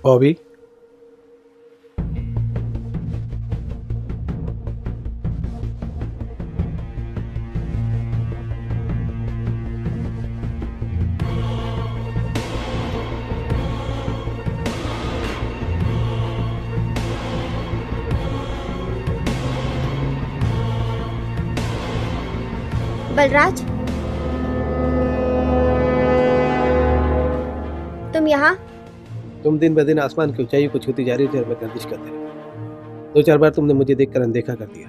बॉबी, बलराज, तुम यहाँ? तुम दिन ब दिन आसमान की ऊंचाई को छूती जा रही थी और मैं गर्दिश करते रही। दो चार बार तुमने मुझे देखकर अनदेखा कर दिया,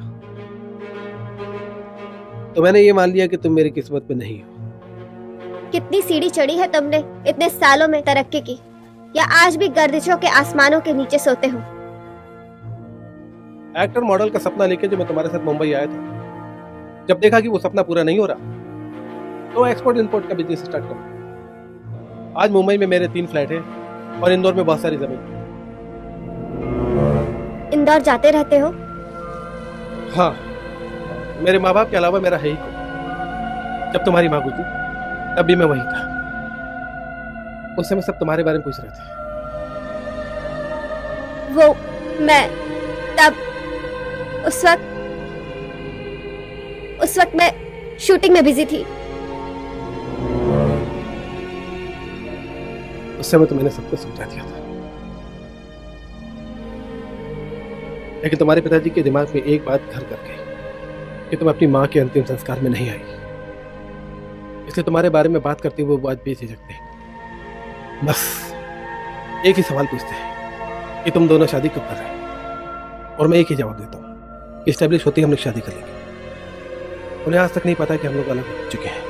तो मैंने ये मान लिया कि तुम मेरी किस्मत में नहीं हो। कितनी सीढ़ी चढ़ी है तुमने इतने सालों में तरक्की की, या आज भी गर्दिशों के आसमानों के नीचे सोते हो? एक्टर मॉडल का सपना लेके जो मैं तुम्हारे साथ मुंबई आया था, जब देखा कि वो सपना पूरा नहीं हो रहा, तो एक्सपोर्ट इंपोर्ट का बिजनेस स्टार्ट कर। आज मुंबई में मेरे 3 फ्लैट हैं और इंदौर में बहुत सारी जमीन। इंदौर जाते रहते हो? हाँ, मेरे माँ बाप के अलावा मेरा है ही कोई। जब तुम्हारी माँ गुजरी तब भी मैं वहीं था। उस समय सब तुम्हारे बारे में पूछ रहे थे। वो मैं तब उस वक्त मैं शूटिंग में बिजी थी। उस समय तो मैंने सब कुछ समझा दिया था, लेकिन तुम्हारे पिताजी के दिमाग में एक बात घर कर गई कि तुम अपनी माँ के अंतिम संस्कार में नहीं आई। इसलिए तुम्हारे बारे में बात करते हुए वो आज बेझिझकते हैं। बस एक ही सवाल पूछते हैं कि तुम दोनों शादी कब कर रहे हो, और मैं एक ही जवाब देता हूँ कि स्टैब्लिश होती हम लोग शादी कर लेंगे। उन्हें आज तक नहीं पता कि हम लोग अलग हो चुके हैं।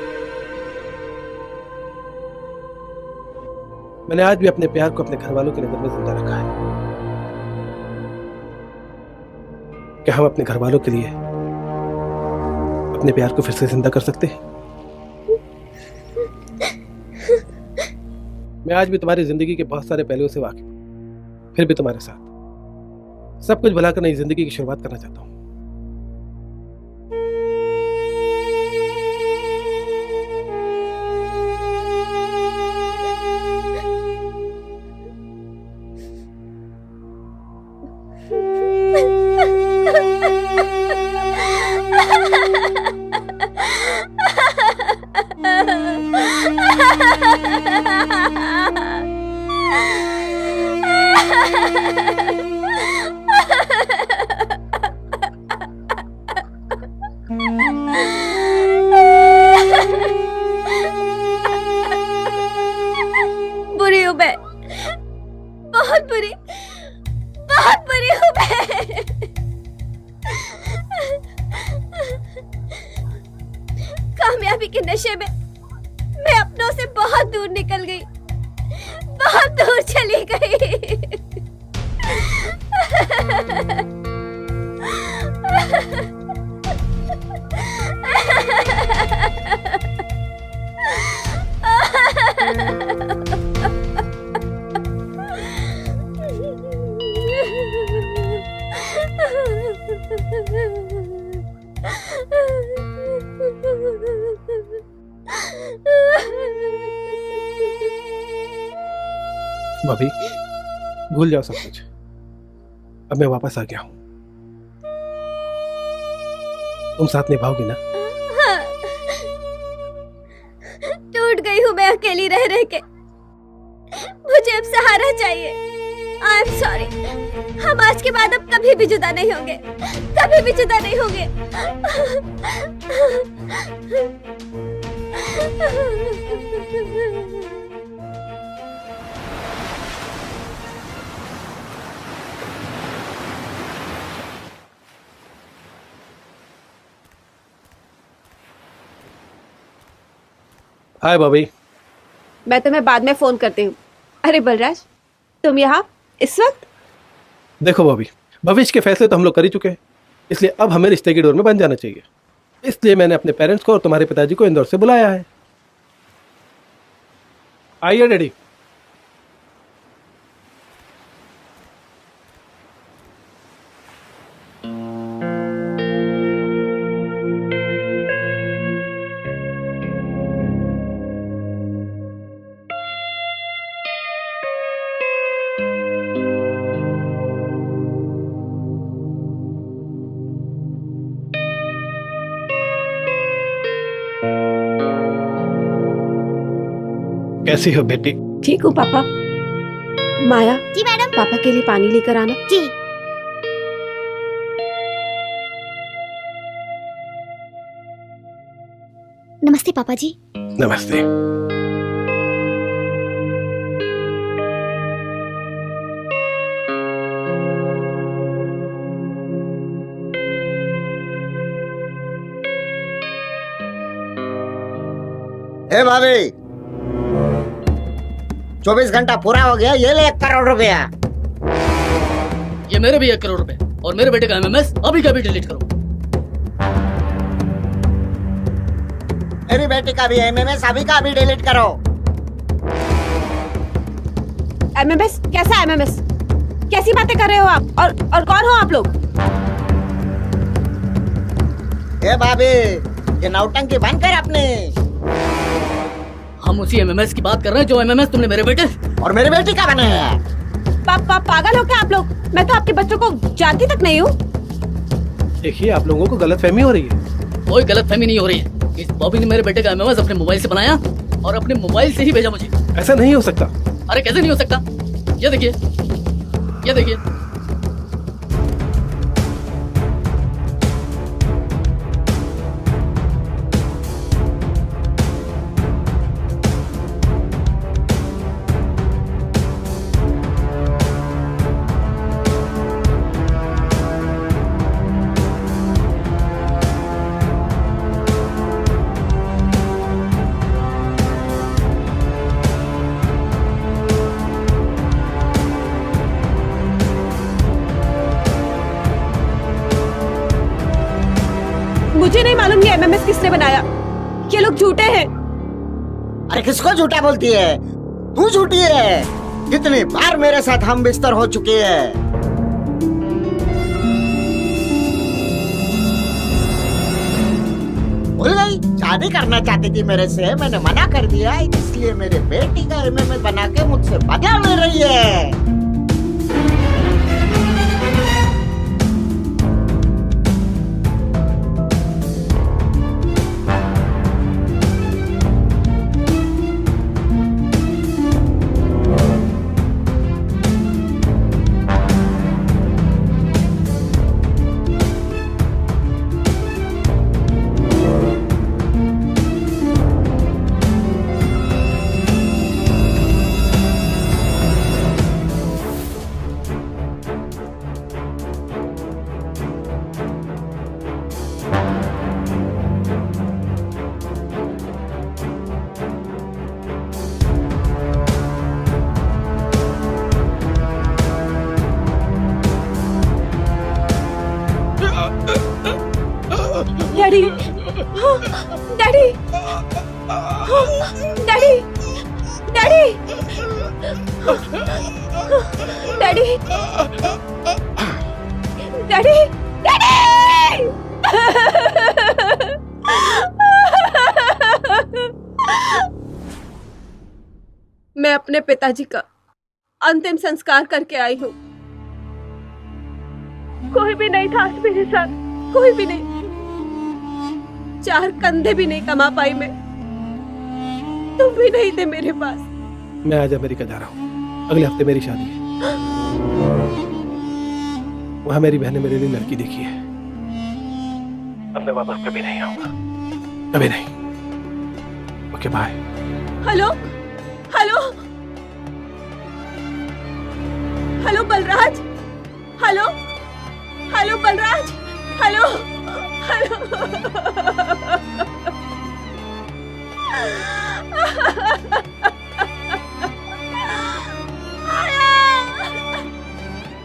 मैंने आज भी अपने प्यार को अपने घर वालों की नजर में जिंदा रखा है कि हम अपने घर वालों के लिए अपने प्यार को फिर से जिंदा कर सकते हैं। मैं आज भी तुम्हारी जिंदगी के बहुत सारे पहलुओं से वाकिफ हूं, फिर भी तुम्हारे साथ सब कुछ भुलाकर नई जिंदगी की शुरुआत करना चाहता हूं। बुरी हूँ मैं, बहुत बुरी हूँ मैं। कामयाबी के नशे में मैं अपनों से बहुत दूर निकल गई, बहुत दूर चली गई। भाभी, भूल जाओ सब कुछ। अब मैं वापस आ गया हूं। तुम साथ निभाओगी ना? टूट गई हूँ मैं अकेली रह रह के। मुझे अब सहारा चाहिए। I am sorry. हम आज के बाद अब कभी भी जुदा नहीं होंगे, कभी भी जुदा नहीं होंगे। हाय बॉबी। मैं तुम्हें बाद में फोन करती हूँ। अरे बलराज, तुम यहाँ इस वक्त? देखो बॉबी, भविष्य के फैसले तो हम लोग कर ही चुके हैं, इसलिए अब हमें रिश्ते की डोर में बंध जाना चाहिए। इसलिए मैंने अपने पेरेंट्स को और तुम्हारे पिताजी को इंदौर से बुलाया है। आइए डैडी। कैसी हो बेटी? ठीक हूँ पापा। माया, जी मैडम। पापा के लिए पानी लेकर आना। जी। नमस्ते पापा जी। नमस्ते। ए भाभी, 24 घंटा पूरा हो गया, ये ले 1 करोड़ रुपया। ये मेरे भी 1 करोड़ रुपए और मेरे बेटे का एमएमएस अभी का भी डिलीट करो। मेरी बेटी का भी एमएमएस अभी का भी डिलीट करो। एमएमएस? कैसा एमएमएस? कैसी बातें कर रहे हो आप? और कौन हो आप लोग? ए भाभी, ये नौटंकी बंद कर अपने। हम उसी एमएमएस की बात कर रहे हैं जो एमएमएस तुमने मेरे बेटे और मेरी बेटी का बनाया है। पागल हो क्या आप लोग? मैं तो आपके बच्चों को जानती तक नहीं हूँ। देखिए, आप लोगों को गलतफहमी हो रही है। कोई गलतफहमी नहीं हो रही है। इस बॉबी ने मेरे बेटे का एमएमएस अपने मोबाइल से बनाया और अपने मोबाइल से ही भेजा मुझे। ऐसा नहीं हो सकता। अरे कैसे नहीं हो सकता? ये देखिए, ये देखिए। मुझे नहीं मालूम ये एमएमएस किसने बनाया। ये लोग झूठे हैं। अरे किसको झूठा बोलती है? तू झूठी है। कितनी बार मेरे साथ हम बिस्तर हो चुकी है। भूल गई? शादी करना चाहती थी मेरे से, मैंने मना कर दिया, इसलिए मेरे बेटी का एमएमएस बना के मुझसे बदला ले रही है। Daddy, daddy, daddy, daddy, daddy, daddy, daddy. मैं अपने पिताजी का अंतिम संस्कार करके आई हूँ। कोई भी नहीं था आज मेरे साथ, कोई भी नहीं। 4 कंधे भी नहीं कमा पाई मैं। तुम भी नहीं थे मेरे पास। मैं आज अमेरिका जा रहा हूँ। अगले हफ्ते मेरी शादी है। वहां मेरी बहन ने मेरे लिए लड़की देखी है। अब मैं वापस कभी नहीं आऊंगा, कभी नहीं। Okay bye. Hello, hello, hello Balraj, hello, hello Balraj, hello, hello.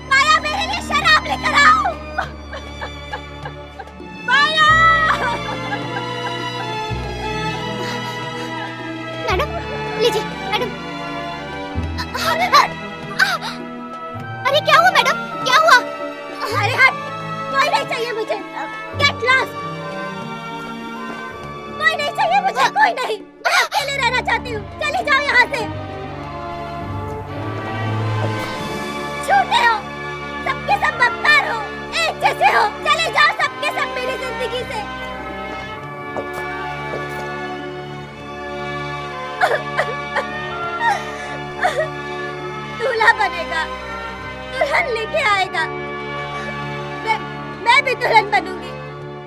Maya, मेरे लिए शराब लेकर आओ। माया। मैडम, लीजिए मैडम। अरे क्या हुआ मैडम, क्या हुआ? अरे हट, कोई नहीं चाहिए मुझे। Get lost. कोई नहीं चाहिए मुझे, कोई नहीं। मैं अकेले रहना चाहती हूँ। चली जाओ यहाँ से। झूठे हो, सबके सब बदकार हो, एक जैसे हो। चले जाओ सबके सब मेरी जिंदगी से। लेके आएगा। मैं भी दुल्हन बनूंगी।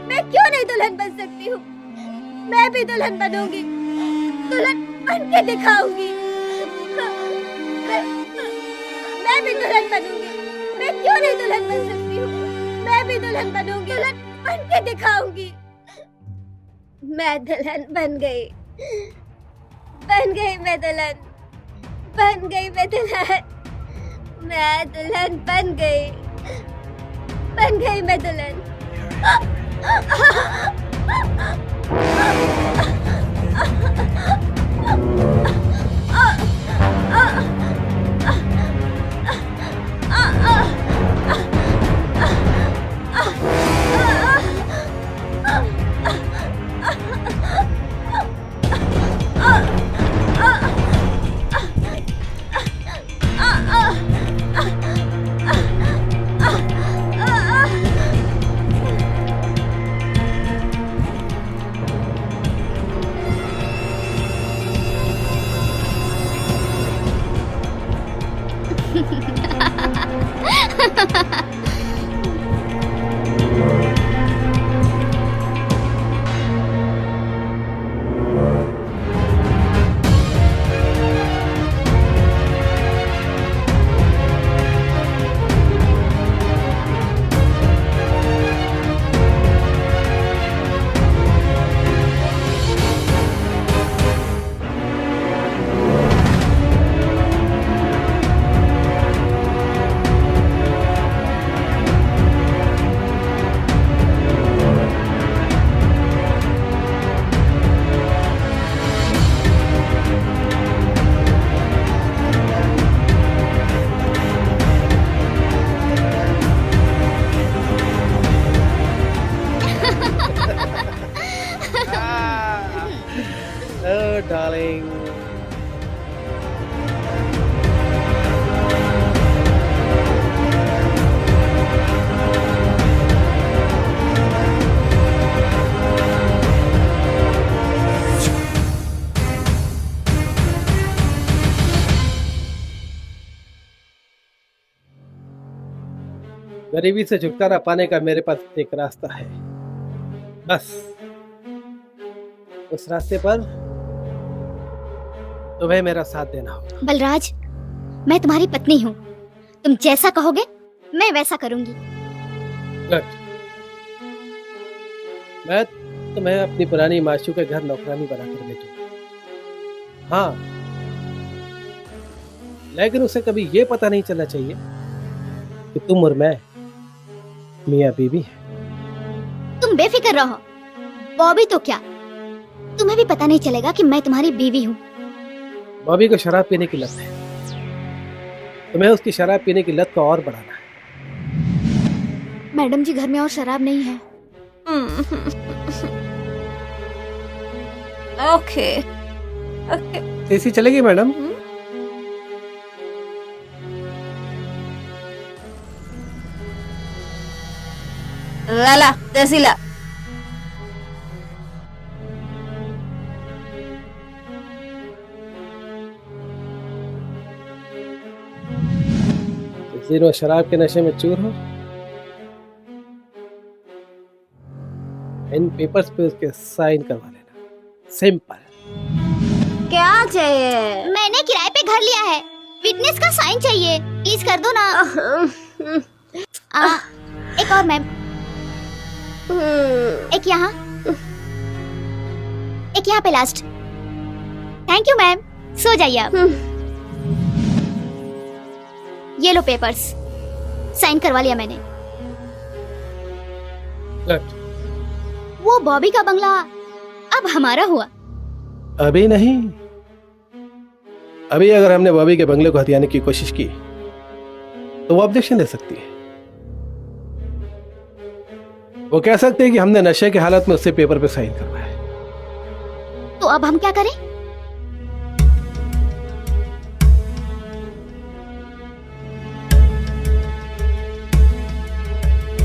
मैं क्यों नहीं दुल्हन बन सकती हूँ? मैं भी दुल्हन बनूंगी, दुल्हन बन के दिखाऊंगी। मैं भी दुल्हन बनूंगी। मैं क्यों नहीं दुल्हन बन सकती हूँ? मैं भी दुल्हन बनूंगी, दुल्हन बन के दिखाऊंगी। मैं दुल्हन बन गई। मैं दुल्हन बन गई। मैं दुल्हन बन गई। मैं दुल्हन। Oh, darling. गरीबी से छुटकारा पाने का मेरे पास एक रास्ता है, बस उस रास्ते पर तुम्हें मेरा साथ देना होगा। बलराज, मैं तुम्हारी पत्नी हूँ। तुम जैसा कहोगे मैं वैसा करूंगी। गुड। मैं तुम्हें अपनी पुरानी माशू के घर नौकरानी बनाकर भेजूंगा। हाँ, लेकिन उसे कभी ये पता नहीं चलना चाहिए कि तुम और मैं मियाँ बीवी हैं। तुम बेफिक्र रहो। बॉबी तो क्या, तुम्हें भी पता नहीं चलेगा कि मैं तुम्हारी बीवी हूँ। बॉबी को शराब पीने की लत है, तुम्हें उसकी शराब पीने की लत को और बढ़ाना है। मैडम जी, घर में और शराब नहीं है। Okay okay. एसी चलेगी मैडम? ला देसी ला। जीरो शराब के नशे में चूर हो। इन पेपर्स पे उसके साइन करवा लेना, सिंपल। क्या चाहिए? मैंने किराए पे घर लिया है, विटनेस का साइन चाहिए। प्लीज कर दो ना। एक और मैम, एक यहाँ, एक यहाँ पे लास्ट। थैंक यू मैम, सो जाइए आप। ये लो पेपर्स, साइन करवा लिया मैंने। गुड। वो बॉबी का बंगला अब हमारा हुआ। अभी नहीं, अभी अगर हमने बॉबी के बंगले को हथियाने की कोशिश की तो वो ऑब्जेक्शन दे सकती है। वो कह सकते हैं कि हमने नशे की हालत में उससे पेपर पे साइन करवाया। तो अब हम क्या करें?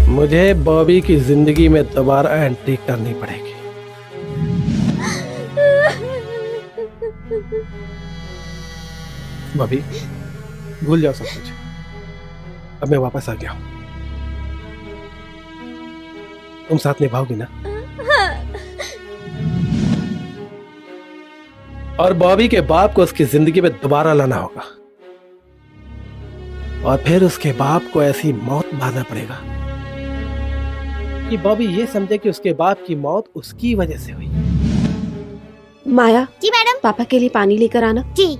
मुझे बॉबी की जिंदगी में दोबारा एंट्री करनी पड़ेगी। बॉबी, भूल जाओ सब कुछ। अब मैं वापस आ गया हूं, तुम साथ निभाओगी ना? और बॉबी के बाप को उसकी जिंदगी में दोबारा लाना होगा, और फिर उसके बाप को ऐसी मौत मारना पड़ेगा कि बॉबी ये समझे कि उसके बाप की मौत उसकी वजह से हुई। माया, जी मैडम। पापा के लिए पानी लेकर आना। जी।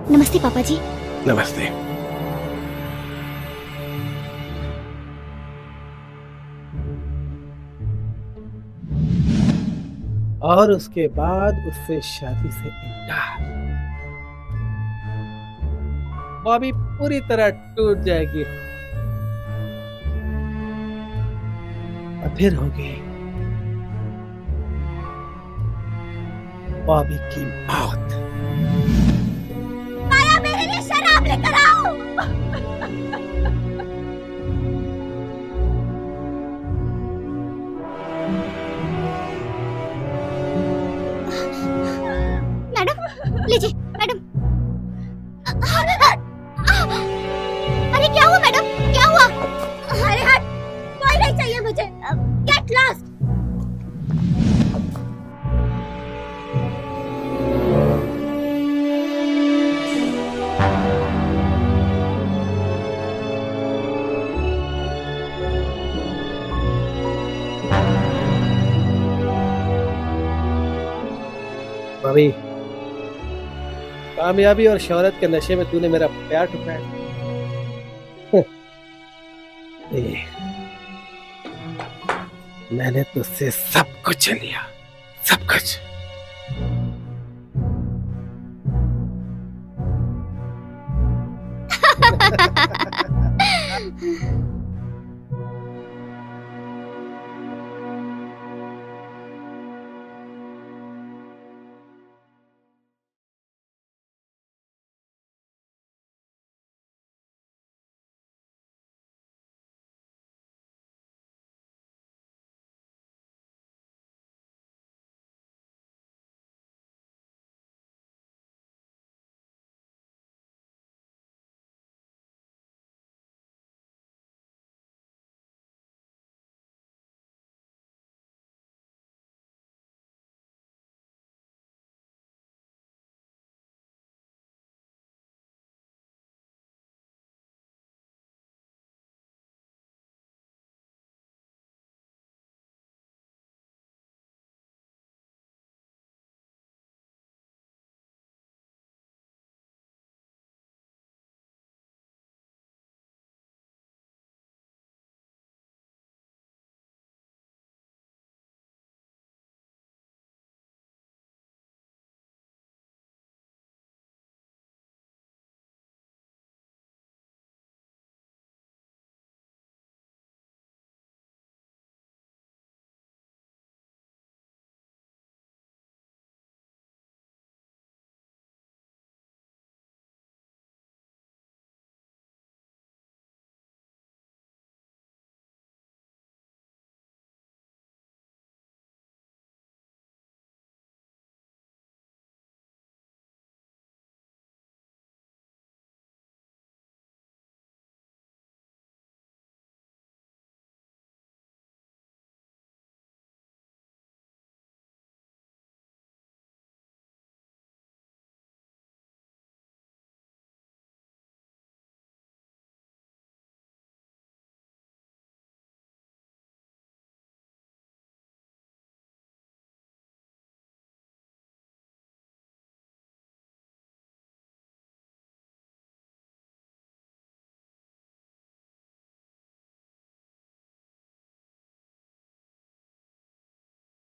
नमस्ते पापा जी। नमस्ते। और उसके बाद उससे शादी से इनकार। बॉबी पूरी तरह टूट जाएगी और फिर होगी बॉबी की मौत। माया, मेरे लिए शराब लेकर आओ। मैडम लीजिए मैडम। अरे क्या हुआ मैडम, क्या हुआ? अरे हट, कोई नहीं चाहिए मुझे। Get lost. बॉबी, कामयाबी और शोहरत के नशे में तूने मेरा प्यार ठुकराया। मैंने तुझसे सब कुछ लिया, सब कुछ।